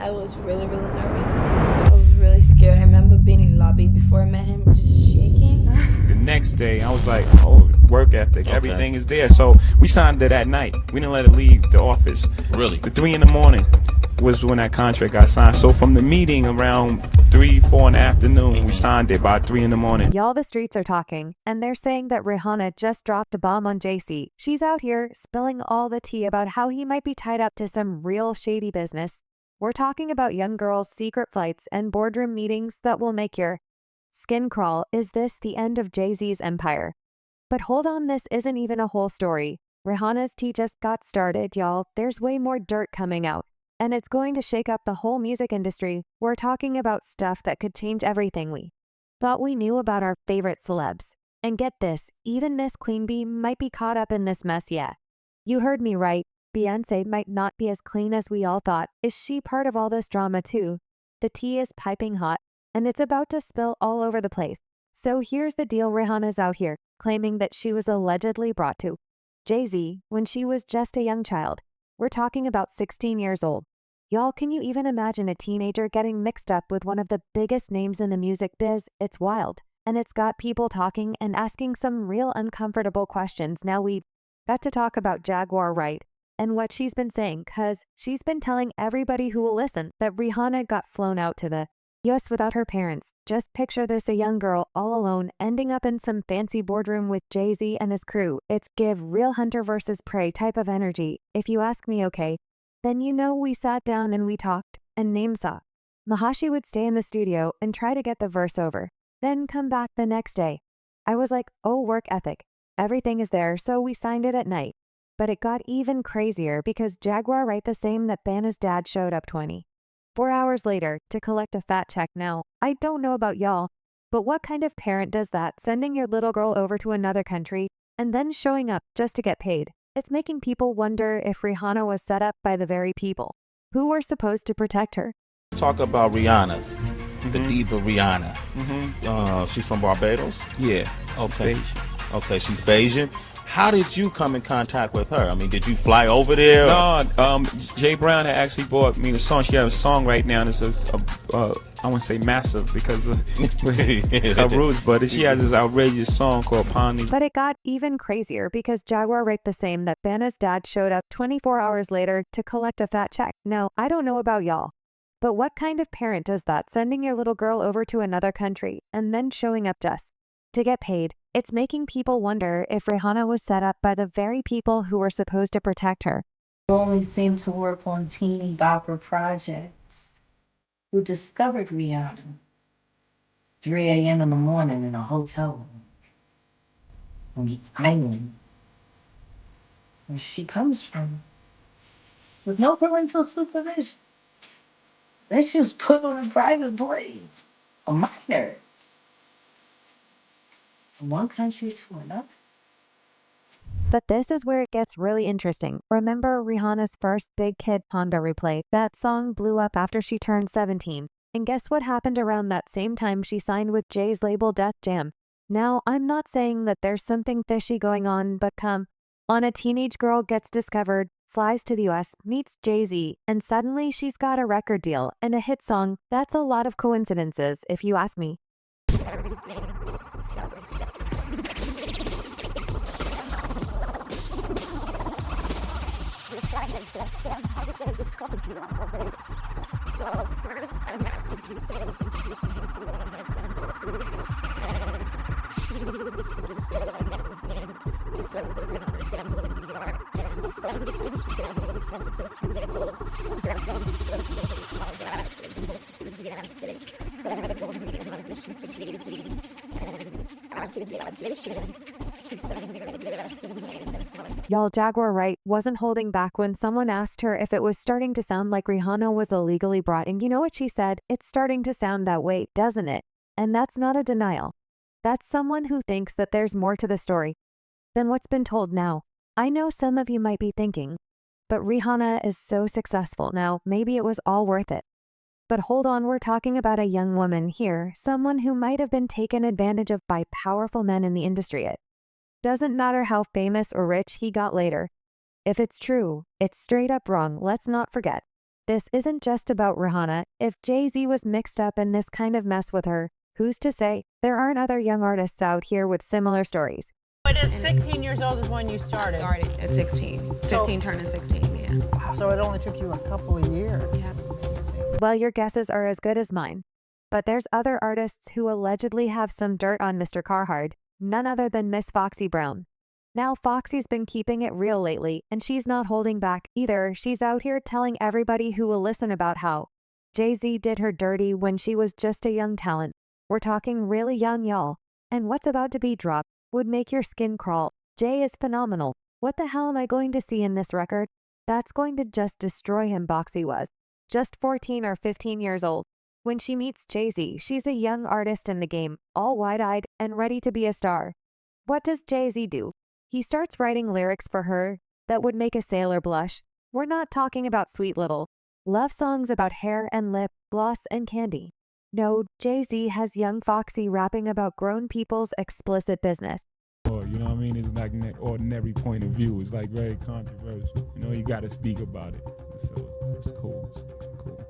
I was really, really nervous. I was really scared. I remember being in the lobby before I met him, just shaking. The next day, I was like, oh, work ethic, Okay. everything is there. So we signed it that night. We didn't let it leave the office. Really? The 3 in the morning was when that contract got signed. So from the meeting around 3, 4 in the afternoon, we signed it by 3 in the morning. Y'all, the streets are talking, and they're saying that Rihanna just dropped a bomb on JC. She's out here spilling all the tea about how he might be tied up to some real shady business. We're talking about young girls' secret flights and boardroom meetings that will make your skin crawl. Is this the end of Jay-Z's empire? But hold on, this isn't even a whole story. Rihanna's tea just got started, y'all. There's way more dirt coming out, and it's going to shake up the whole music industry. We're talking about stuff that could change everything we thought we knew about our favorite celebs. And get this, even Miss Queen Bee might be caught up in this mess. Yeah, you heard me right. Beyoncé might not be as clean as we all thought. Is she part of all this drama too? The tea is piping hot, and it's about to spill all over the place. So here's the deal. Rihanna's out here claiming that she was allegedly brought to Jay-Z when she was just a young child. We're talking about 16 years old. Y'all, can you even imagine a teenager getting mixed up with one of the biggest names in the music biz? It's wild. And it's got people talking and asking some real uncomfortable questions. Now we've got to talk about Jaguar Wright and what she's been saying, cause she's been telling everybody who will listen that Rihanna got flown out to the US without her parents. Just picture this, a young girl all alone ending up in some fancy boardroom with Jay-Z and his crew. It's give real hunter versus prey type of energy, if you ask me. Okay, then you know we sat down and we talked, and name saw. Mahashi would stay in the studio and try to get the verse over, then come back the next day. I was like, oh, work ethic. Everything is there, so we signed it at night. But it got even crazier because Jaguar Wright, the same that Banna's dad, showed up 24 hours later to collect a fat check. Now, I don't know about y'all, but what kind of parent does that, sending your little girl over to another country and then showing up just to get paid? It's making people wonder if Rihanna was set up by the very people who were supposed to protect her. Talk about Rihanna, the diva Rihanna. She's from Barbados? Yeah. Okay. Beige. Okay, she's Bayesian. How did you come in contact with her? I mean, did you fly over there? No, Jay Brown had actually bought me the song. She has a song right now, and it's I wouldn't say massive because of her roots, but she has this outrageous song called Pony. But it got even crazier because Jaguar Wright, the same that Banna's dad, showed up 24 hours later to collect a fat check. Now, I don't know about y'all, but what kind of parent does that, sending your little girl over to another country and then showing up just to get paid? It's making people wonder if Rihanna was set up by the very people who were supposed to protect her. Who only seemed to work on teeny bopper projects, who discovered Rihanna 3 a.m. in the morning in a hotel room on the island where she comes from, with no parental supervision. Then she was put on a private plane, a minor, from one country to another. But this is where it gets really interesting. Remember Rihanna's first Big Kid Honda replay? That song blew up after she turned 17. And guess what happened around that same time she signed with Jay's label Def Jam? Now, I'm not saying that there's something fishy going on, but come on, a teenage girl gets discovered, flies to the US, meets Jay-Z, and suddenly she's got a record deal and a hit song. That's a lot of coincidences, if you ask me. First, I met the producer that was introducing him to one of my friends' group, and she knew this producer that I met with him. We started working on the demo and the art, and finally we finished the demo. We sent it to a few labels. Downtown because they were called that the most enthusiastic. So I had to go and make an audition for Jay-Z, and after the audition, he signed me right to us, and that's how I Y'all, Jaguar Wright wasn't holding back when someone asked her if it was starting to sound like Rihanna was illegally brought in. You know what she said? It's starting to sound that way, doesn't it? And that's not a denial. That's someone who thinks that there's more to the story than what's been told now. I know some of you might be thinking, but Rihanna is so successful now, maybe it was all worth it. But hold on, we're talking about a young woman here, someone who might have been taken advantage of by powerful men in the industry. It doesn't matter how famous or rich he got later. If it's true, it's straight up wrong. Let's not forget. this isn't just about Rihanna. If Jay-Z was mixed up in this kind of mess with her, who's to say there aren't other young artists out here with similar stories? But at 16 years old is when you started. Started at 16. 15 turning 16, yeah. So it only took you a couple of years. Yeah. Well, your guesses are as good as mine. But there's other artists who allegedly have some dirt on Mr. Carhart, none other than Miss Foxy Brown. Now, Foxy's been keeping it real lately, and she's not holding back either. She's out here telling everybody who will listen about how Jay-Z did her dirty when she was just a young talent. We're talking really young, y'all. And what's about to be dropped would make your skin crawl. Jay is phenomenal. What the hell am I going to see in this record? That's going to just destroy him. Foxy was just 14 or 15 years old. When she meets Jay-Z, she's a young artist in the game, all wide-eyed and ready to be a star. What does Jay-Z do? He starts writing lyrics for her that would make a sailor blush. We're not talking about sweet little love songs about hair and lip gloss and candy. No, Jay-Z has young Foxy rapping about grown people's explicit business. Or, you know what I mean? It's like an ordinary point of view. It's like very controversial. You know, you got to speak about it. So it's cool. It's cool.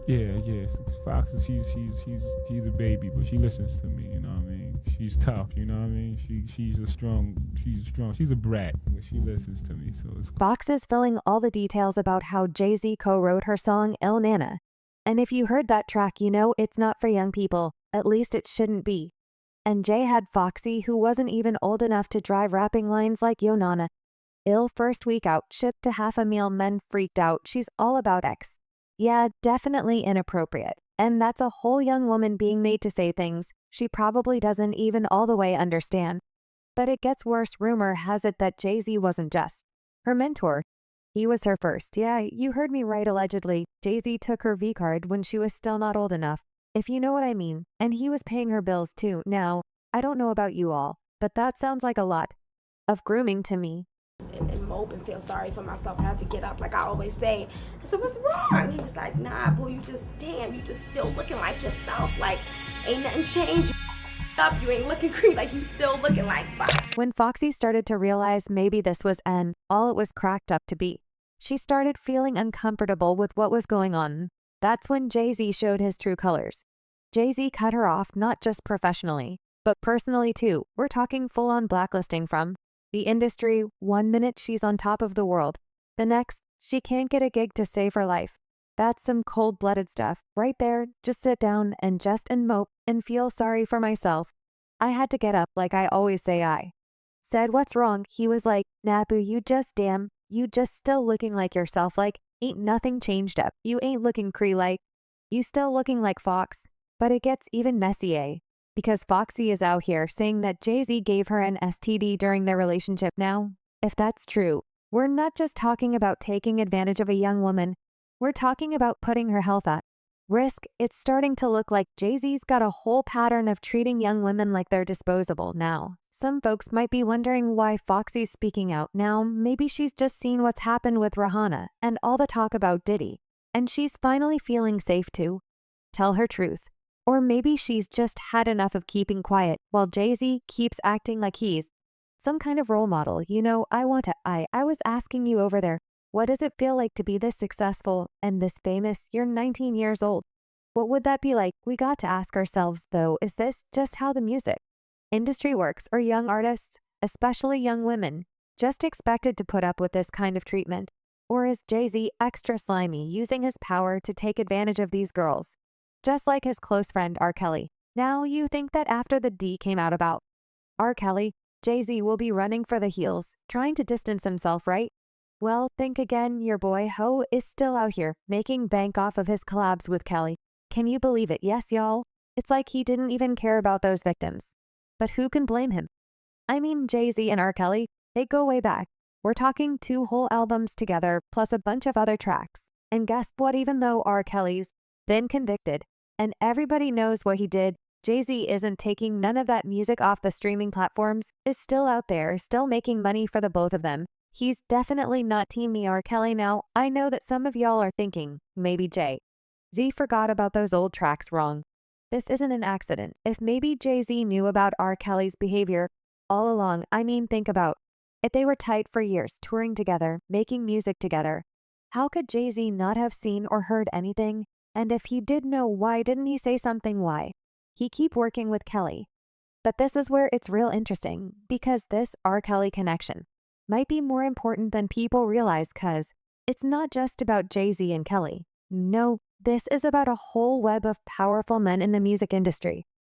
Yeah. Fox, she's a baby, but she listens to me. You know what I mean? She's tough. You know what I mean? She's strong. She's a brat, but she listens to me. So it's cool. Fox is filling all the details about how Jay-Z co-wrote her song Il Nana. And if you heard that track, you know it's not for young people. At least it shouldn't be. And Jay had Foxy, who wasn't even old enough to drive rapping lines like Yo Nana. Il first week out, shipped to 500,000 men freaked out. She's all about X. Yeah, definitely inappropriate. And that's a whole young woman being made to say things she probably doesn't even all the way understand. But it gets worse. Rumor has it that Jay-Z wasn't just her mentor. He was her first. Yeah, you heard me right, allegedly. Jay-Z took her V-card when she was still not old enough, if you know what I mean. And he was paying her bills too. Now, I don't know about you all, but that sounds like a lot of grooming to me. And mope and feel sorry for myself. I had to get up, like I always say. I said, what's wrong? He was like, nah, boo, you just still looking like yourself. Like, ain't nothing changed. You ain't looking creepy, like you still looking like Fox. When Foxy started to realize maybe this was all it was cracked up to be, she started feeling uncomfortable with what was going on. That's when Jay-Z showed his true colors. Jay-Z cut her off not just professionally, but personally too. We're talking full-on blacklisting from the industry. 1 minute she's on top of the world. The next, she can't get a gig to save her life. That's some cold-blooded stuff. Right there, just sit down and mope and feel sorry for myself. I had to get up, like I always say. I said, what's wrong? He was like, nah, boo, you just still looking like yourself. Like, ain't nothing changed up. You ain't looking like. You still looking like Fox. But it gets even messier. Because Foxy is out here saying that Jay-Z gave her an STD during their relationship. Now, if that's true, we're not just talking about taking advantage of a young woman. We're talking about putting her health at risk. It's starting to look like Jay-Z's got a whole pattern of treating young women like they're disposable. Now, some folks might be wondering why Foxy's speaking out now. Maybe she's just seen what's happened with Rihanna and all the talk about Diddy, and she's finally feeling safe to tell her truth. Or maybe she's just had enough of keeping quiet while Jay-Z keeps acting like he's some kind of role model. You know, I was asking you over there, what does it feel like to be this successful and this famous? You're 19 years old. What would that be like? We got to ask ourselves, though, is this just how the music industry works? Or young artists, especially young women, just expected to put up with this kind of treatment? Or is Jay-Z extra slimy, using his power to take advantage of these girls? Just like his close friend R. Kelly. Now you think that after the D came out about R. Kelly, Jay-Z will be running for the heels, trying to distance himself, right? Well, think again. Your boy Ho is still out here, making bank off of his collabs with Kelly. Can you believe it? Yes, y'all. It's like he didn't even care about those victims. But who can blame him? I mean, Jay-Z and R. Kelly, they go way back. We're talking 2 whole albums together, plus a bunch of other tracks. And guess what? Even though R. Kelly's been convicted, and everybody knows what he did, Jay-Z isn't taking none of that music off the streaming platforms, is still out there, still making money for the both of them. He's definitely not Team Me R. Kelly now. I know that some of y'all are thinking, maybe Jay-Z forgot about those old tracks. Wrong. This isn't an accident. If maybe Jay-Z knew about R. Kelly's behavior all along, I mean, think about if they were tight for years, touring together, making music together. How could Jay-Z not have seen or heard anything? And if he did know, why didn't he say something? Why? He keep working with Kelly. But this is where it's real interesting, because this R. Kelly connection might be more important than people realize, cause it's not just about Jay-Z and Kelly. No, this is about a whole web of powerful men in the music industry.